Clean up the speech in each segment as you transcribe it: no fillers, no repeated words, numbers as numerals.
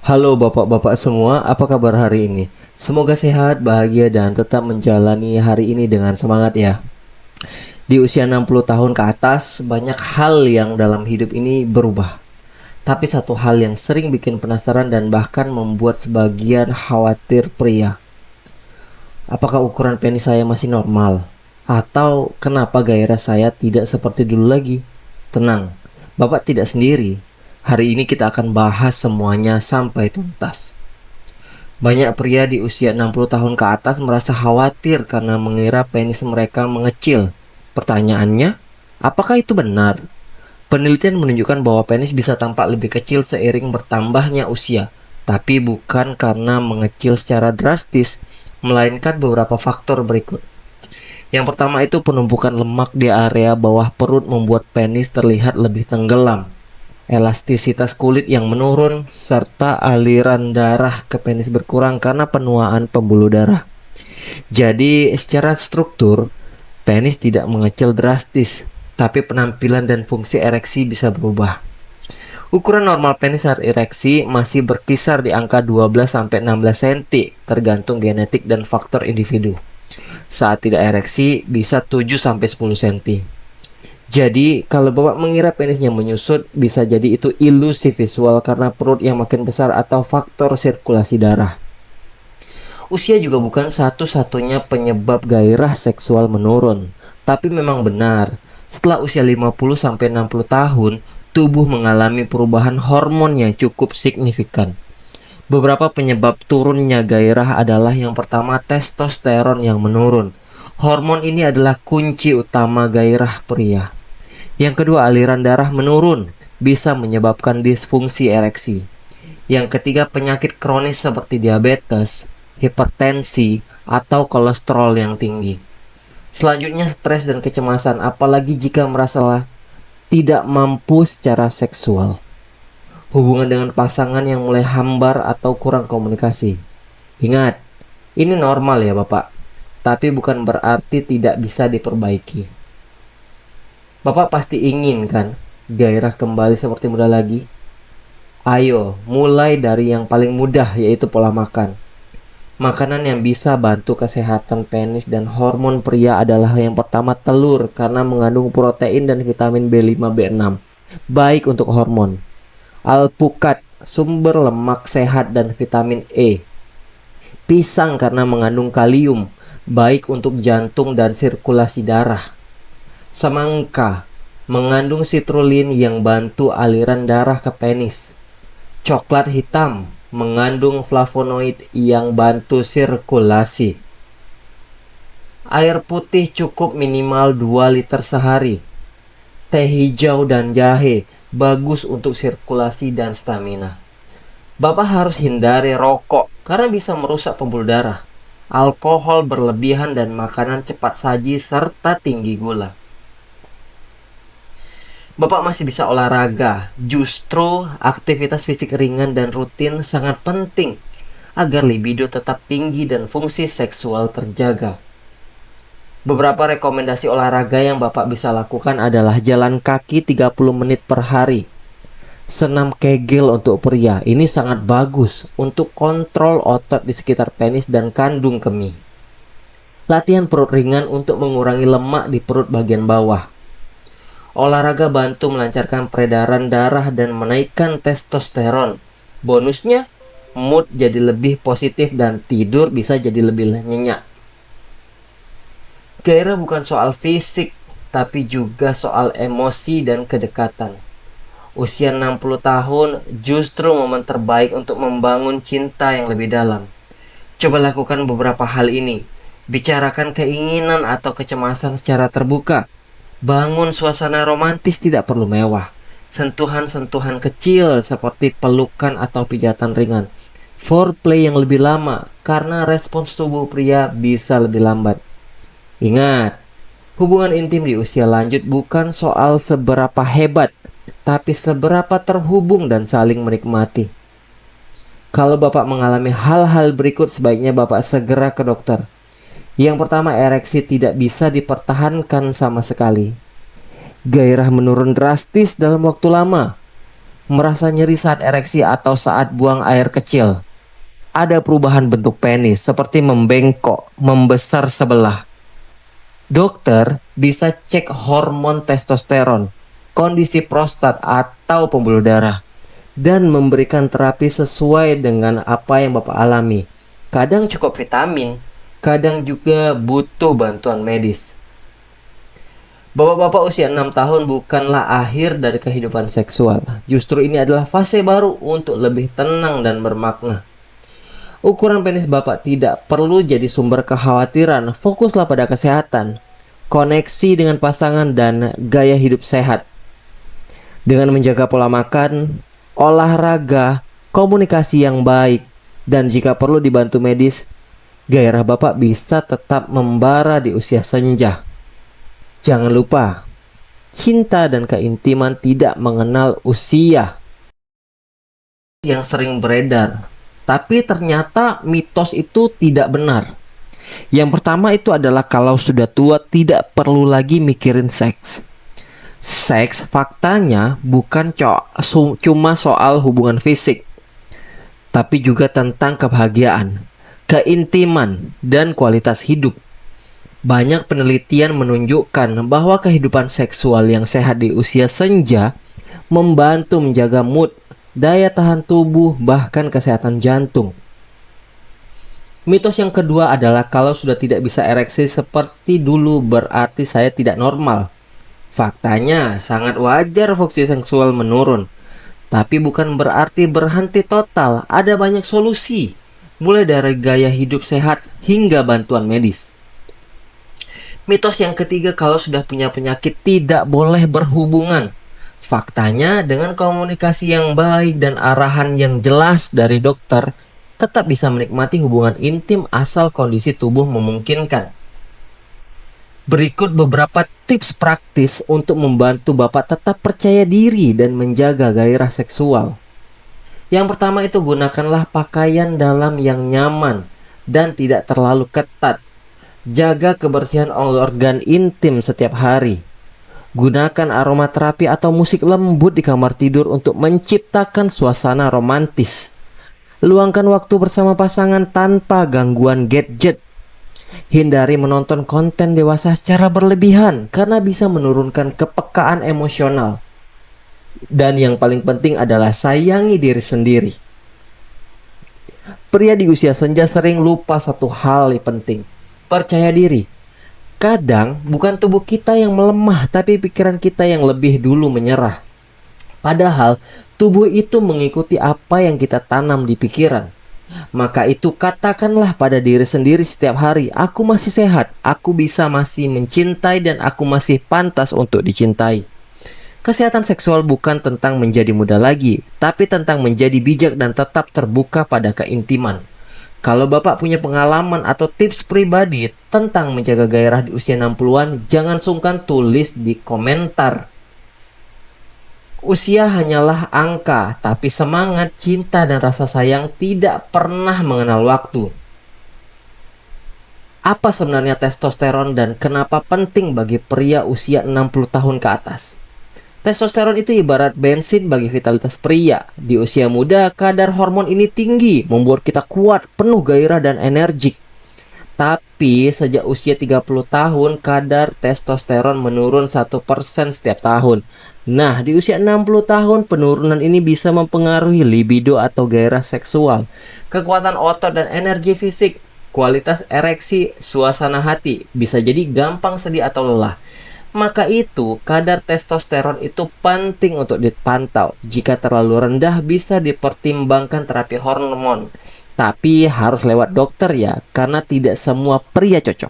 Halo bapak-bapak semua, apa kabar hari ini? Semoga sehat, bahagia, dan tetap menjalani hari ini dengan semangat ya. Di usia 60 tahun ke atas, banyak hal yang dalam hidup ini berubah. Tapi satu hal yang sering bikin penasaran dan bahkan membuat sebagian khawatir pria. Apakah ukuran penis saya masih normal? Atau kenapa gairah saya tidak seperti dulu lagi? Tenang, bapak tidak sendiri. Hari ini kita akan bahas semuanya sampai tuntas. Banyak pria di usia 60 tahun ke atas merasa khawatir karena mengira penis mereka mengecil. Pertanyaannya, apakah itu benar? Penelitian menunjukkan bahwa penis bisa tampak lebih kecil seiring bertambahnya usia, tapi bukan karena mengecil secara drastis, melainkan beberapa faktor berikut. Yang pertama itu penumpukan lemak di area bawah perut membuat penis terlihat lebih tenggelam. Elastisitas kulit yang menurun, serta aliran darah ke penis berkurang karena penuaan pembuluh darah. Jadi, secara struktur, penis tidak mengecil drastis, tapi penampilan dan fungsi ereksi bisa berubah. Ukuran normal penis saat ereksi masih berkisar di angka 12-16 cm, tergantung genetik dan faktor individu. Saat tidak ereksi, bisa 7-10 cm. Jadi, kalau bapak mengira penisnya menyusut, bisa jadi itu ilusi visual karena perut yang makin besar atau faktor sirkulasi darah. Usia juga bukan satu-satunya penyebab gairah seksual menurun, tapi memang benar. Setelah usia 50-60 tahun, tubuh mengalami perubahan hormon yang cukup signifikan. Beberapa penyebab turunnya gairah adalah yang pertama testosteron yang menurun. Hormon ini adalah kunci utama gairah pria. Yang kedua, aliran darah menurun, bisa menyebabkan disfungsi ereksi. Yang ketiga, penyakit kronis seperti diabetes, hipertensi, atau kolesterol yang tinggi. Selanjutnya, stres dan kecemasan, apalagi jika merasa tidak mampu secara seksual. Hubungan dengan pasangan yang mulai hambar atau kurang komunikasi. Ingat, ini normal ya Bapak, tapi bukan berarti tidak bisa diperbaiki. Bapak pasti ingin kan gairah kembali seperti muda lagi? Ayo, mulai dari yang paling mudah, yaitu pola makan. Makanan yang bisa bantu kesehatan penis dan hormon pria adalah yang pertama telur, karena mengandung protein dan vitamin B5, B6, baik untuk hormon. Alpukat, sumber lemak sehat dan vitamin E. Pisang karena mengandung kalium, baik untuk jantung dan sirkulasi darah. Semangka mengandung citrulline yang bantu aliran darah ke penis. Coklat hitam mengandung flavonoid yang bantu sirkulasi. Air putih cukup minimal 2 liter sehari. Teh hijau dan jahe bagus untuk sirkulasi dan stamina. Bapak harus hindari rokok karena bisa merusak pembuluh darah, alkohol berlebihan, dan makanan cepat saji serta tinggi gula. Bapak masih bisa olahraga. Justru aktivitas fisik ringan dan rutin sangat penting agar libido tetap tinggi dan fungsi seksual terjaga. Beberapa rekomendasi olahraga yang Bapak bisa lakukan adalah jalan kaki 30 menit per hari. Senam kegel untuk pria, ini sangat bagus untuk kontrol otot di sekitar penis dan kandung kemih. Latihan perut ringan untuk mengurangi lemak di perut bagian bawah. Olahraga bantu melancarkan peredaran darah dan menaikkan testosteron. Bonusnya, mood jadi lebih positif dan tidur bisa jadi lebih nyenyak. Gairah bukan soal fisik, tapi juga soal emosi dan kedekatan. Usia 60 tahun justru momen terbaik untuk membangun cinta yang lebih dalam. Coba lakukan beberapa hal ini. Bicarakan keinginan atau kecemasan secara terbuka. Bangun suasana romantis, tidak perlu mewah. Sentuhan-sentuhan kecil seperti pelukan atau pijatan ringan. Foreplay yang lebih lama karena respons tubuh pria bisa lebih lambat. Ingat, hubungan intim di usia lanjut bukan soal seberapa hebat, tapi seberapa terhubung dan saling menikmati. Kalau Bapak mengalami hal-hal berikut, sebaiknya Bapak segera ke dokter. Yang pertama, ereksi tidak bisa dipertahankan sama sekali. Gairah menurun drastis dalam waktu lama. merasa nyeri saat ereksi atau saat buang air kecil. Ada perubahan bentuk penis seperti membengkok, membesar sebelah. Dokter bisa cek hormon testosteron, kondisi prostat atau pembuluh darah, dan memberikan terapi sesuai dengan apa yang Bapak alami. Kadang cukup vitamin, kadang juga butuh bantuan medis. Bapak-bapak usia 6 tahun bukanlah akhir dari kehidupan seksual. Justru ini adalah fase baru untuk lebih tenang dan bermakna. Ukuran penis Bapak tidak perlu jadi sumber kekhawatiran. Fokuslah pada kesehatan, koneksi dengan pasangan, dan gaya hidup sehat. Dengan menjaga pola makan, olahraga, komunikasi yang baik, dan jika perlu dibantu medis, gairah Bapak bisa tetap membara di usia senja. Jangan lupa, cinta dan keintiman tidak mengenal usia. Yang sering beredar, tapi ternyata mitos itu tidak benar. Yang pertama itu adalah kalau sudah tua tidak perlu lagi mikirin seks. Seks faktanya bukan cuma soal hubungan fisik, tapi juga tentang kebahagiaan, keintiman, dan kualitas hidup. Banyak penelitian menunjukkan bahwa kehidupan seksual yang sehat di usia senja membantu menjaga mood, daya tahan tubuh, bahkan kesehatan jantung. Mitos yang kedua adalah kalau sudah tidak bisa ereksi seperti dulu berarti saya tidak normal. Faktanya sangat wajar fungsi seksual menurun, tapi bukan berarti berhenti total. Ada banyak solusi, mulai dari gaya hidup sehat hingga bantuan medis. Mitos yang ketiga kalau sudah punya penyakit tidak boleh berhubungan. Faktanya dengan komunikasi yang baik dan arahan yang jelas dari dokter, tetap bisa menikmati hubungan intim asal kondisi tubuh memungkinkan. Berikut beberapa tips praktis untuk membantu Bapak tetap percaya diri dan menjaga gairah seksual. Yang pertama itu gunakanlah pakaian dalam yang nyaman dan tidak terlalu ketat. Jaga kebersihan organ intim setiap hari. Gunakan aromaterapi atau musik lembut di kamar tidur untuk menciptakan suasana romantis. Luangkan waktu bersama pasangan tanpa gangguan gadget. Hindari menonton konten dewasa secara berlebihan karena bisa menurunkan kepekaan emosional. Dan yang paling penting adalah sayangi diri sendiri. Pria di usia senja sering lupa satu hal yang penting. Percaya diri. Kadang bukan tubuh kita yang melemah, tapi pikiran kita yang lebih dulu menyerah. Padahal tubuh itu mengikuti apa yang kita tanam di pikiran. Maka itu katakanlah pada diri sendiri setiap hari, aku masih sehat, aku bisa masih mencintai, dan aku masih pantas untuk dicintai. Kesehatan seksual bukan tentang menjadi muda lagi, tapi tentang menjadi bijak dan tetap terbuka pada keintiman. Kalau Bapak punya pengalaman atau tips pribadi tentang menjaga gairah di usia 60-an, jangan sungkan tulis di komentar. Usia hanyalah angka, tapi semangat, cinta, dan rasa sayang tidak pernah mengenal waktu. Apa sebenarnya testosteron dan kenapa penting bagi pria usia 60 tahun ke atas? Testosteron itu ibarat bensin bagi vitalitas pria. Di usia muda, kadar hormon ini tinggi, membuat kita kuat, penuh gairah dan energik. Tapi sejak usia 30 tahun, kadar testosteron menurun 1% setiap tahun. Nah, di usia 60 tahun, penurunan ini bisa mempengaruhi libido atau gairah seksual, kekuatan otot dan energi fisik, kualitas ereksi, suasana hati, bisa jadi gampang sedih atau lelah. Maka itu, kadar testosteron itu penting untuk dipantau. Jika terlalu rendah, bisa dipertimbangkan terapi hormon. Tapi harus lewat dokter ya, karena tidak semua pria cocok.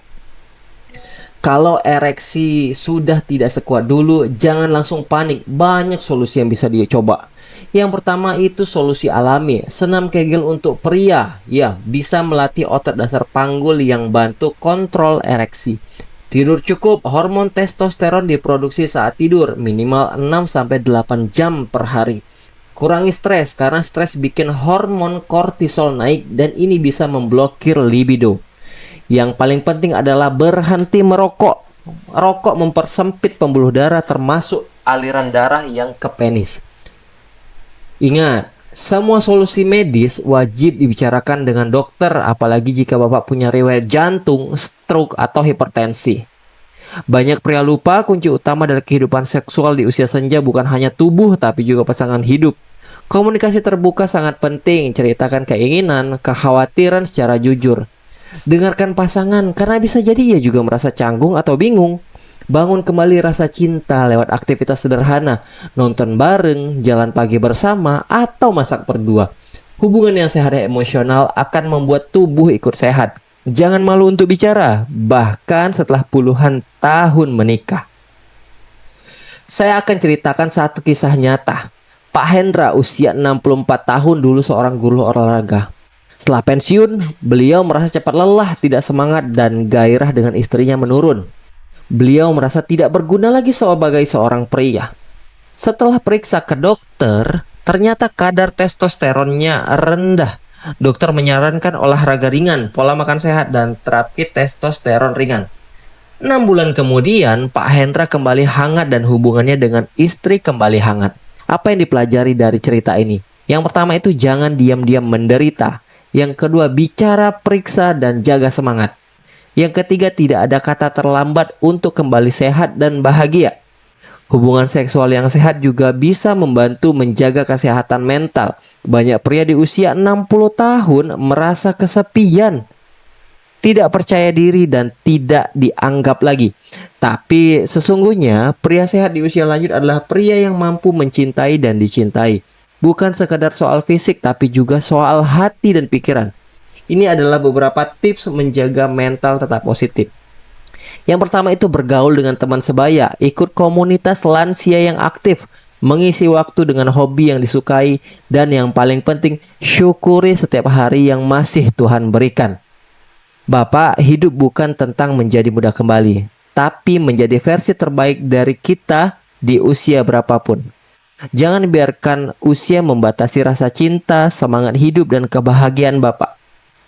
Kalau ereksi sudah tidak sekuat dulu, jangan langsung panik. Banyak solusi yang bisa dicoba. Yang pertama itu solusi alami, senam Kegel untuk pria. Ya, bisa melatih otot dasar panggul yang bantu kontrol ereksi. Tidur cukup, hormon testosteron diproduksi saat tidur, minimal 6-8 jam per hari. Kurangi stres, karena stres bikin hormon kortisol naik dan ini bisa memblokir libido. Yang paling penting adalah berhenti merokok. Rokok mempersempit pembuluh darah termasuk aliran darah yang ke penis. Ingat, semua solusi medis wajib dibicarakan dengan dokter, apalagi jika Bapak punya riwayat jantung, stroke, atau hipertensi. Banyak pria lupa kunci utama dari kehidupan seksual di usia senja bukan hanya tubuh, tapi juga pasangan hidup. Komunikasi terbuka sangat penting, ceritakan keinginan, kekhawatiran secara jujur. Dengarkan pasangan, karena bisa jadi ia juga merasa canggung atau bingung. Bangun kembali rasa cinta lewat aktivitas sederhana, nonton bareng, jalan pagi bersama, atau masak berdua. Hubungan yang sehat emosional akan membuat tubuh ikut sehat. Jangan malu untuk bicara, bahkan setelah puluhan tahun menikah. Saya akan ceritakan satu kisah nyata. Pak Hendra usia 64 tahun dulu seorang guru olahraga. Setelah pensiun, beliau merasa cepat lelah, tidak semangat, dan gairah dengan istrinya menurun. Beliau merasa tidak berguna lagi sebagai seorang pria. Setelah periksa ke dokter, ternyata kadar testosteronnya rendah. Dokter menyarankan olahraga ringan, pola makan sehat, dan terapi testosteron ringan. 6 bulan kemudian, Pak Hendra kembali hangat dan hubungannya dengan istri kembali hangat. Apa yang dipelajari dari cerita ini? Yang pertama itu jangan diam-diam menderita. Yang kedua, bicara, periksa, dan jaga semangat. Yang ketiga, tidak ada kata terlambat untuk kembali sehat dan bahagia. Hubungan seksual yang sehat juga bisa membantu menjaga kesehatan mental. Banyak pria di usia 60 tahun merasa kesepian, tidak percaya diri, dan tidak dianggap lagi. Tapi sesungguhnya pria sehat di usia lanjut adalah pria yang mampu mencintai dan dicintai. Bukan sekadar soal fisik, tapi juga soal hati dan pikiran. Ini adalah beberapa tips menjaga mental tetap positif. Yang pertama itu bergaul dengan teman sebaya, ikut komunitas lansia yang aktif, mengisi waktu dengan hobi yang disukai, dan yang paling penting, syukuri setiap hari yang masih Tuhan berikan. Bapak, hidup bukan tentang menjadi muda kembali, tapi menjadi versi terbaik dari kita di usia berapapun. Jangan biarkan usia membatasi rasa cinta, semangat hidup, dan kebahagiaan Bapak.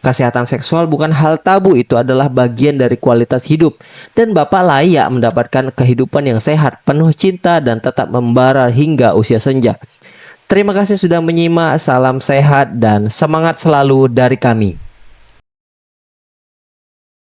Kesehatan seksual bukan hal tabu, itu adalah bagian dari kualitas hidup. Dan Bapak layak mendapatkan kehidupan yang sehat, penuh cinta, dan tetap membara hingga usia senja. Terima kasih sudah menyimak, salam sehat, dan semangat selalu dari kami.